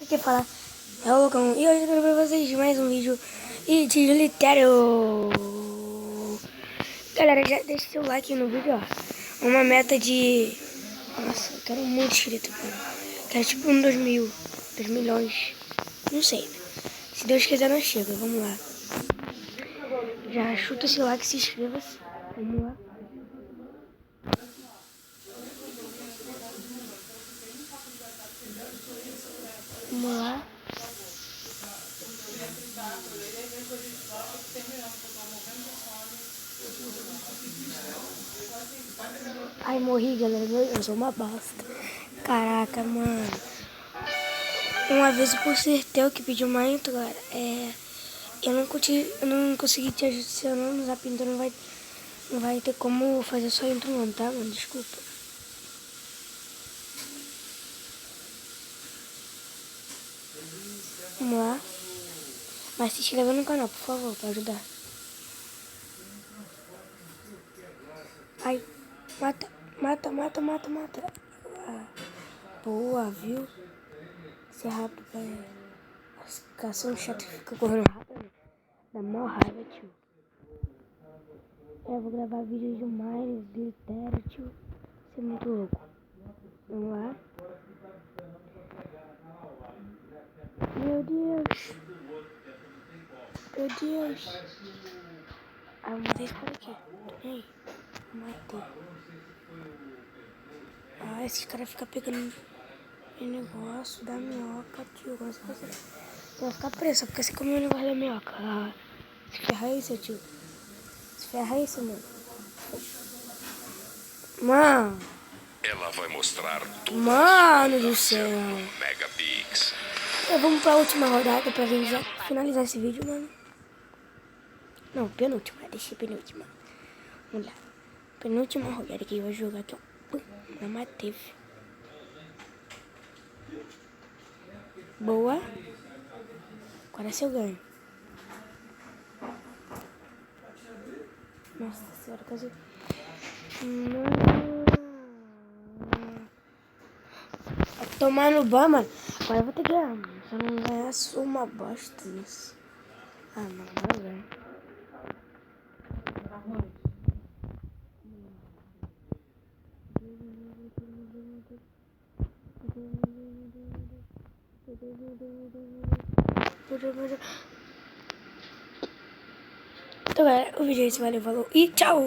Aqui fala é o Lucão e hoje eu quero pra vocês mais um vídeo utilitário. Galera, já deixa seu like no vídeo, ó. Uma meta de... Nossa, eu quero muito inscrito, cara. Quero tipo 2 milhões. Não sei, né? Se Deus quiser nós chega, vamos lá. Já chuta esse like e se inscreva-se. Vamos lá. Vamos lá. Ai, morri, galera. Eu sou uma bosta. Caraca, mano. Uma vez eu consertei o que pediu uma intro, galera. Eu não consegui te adicionar no Zap, então não vai ter como fazer só intro não, tá, mano? Desculpa. Vamos lá. Mas se inscreva no canal, por favor, pra ajudar. Ai, mata. Ah, boa, viu? Ser rápido, velho. Os caras são chatos que ficam correndo rápido, né? Dá mó raiva, tio. Eu vou gravar vídeo de Minecraft, de Terra, tio. Isso é muito louco. Vamos lá. Meu Deus. Meu Deus. Ah, eu matei esse cara aqui. Ei, matei. Ah, esses caras ficam pegando o negócio da minhoca, tio. Como se fosse... Vai ficar presa porque você comeu o negócio da minhoca. Ah, se ferra isso, tio. Se ferra isso, mano. Mano. Ela vai mostrar tudo. Mano do céu. Megapix. Vamos pra última rodada pra finalizar esse vídeo, mano. Não, penúltima. Deixei penúltima. Vamos lá. Penúltima rodada que eu vou jogar aqui, ó. Não matei. Boa. Agora se eu ganho. Nossa senhora, quase... Vai tomar no ban, mano. Agora eu vou ter que ganhar, mano. Se eu não ganhar, sou uma bosta nisso. Ah, mano, agora eu ganho. Então, galera, o vídeo é esse. Valeu, falou e tchau!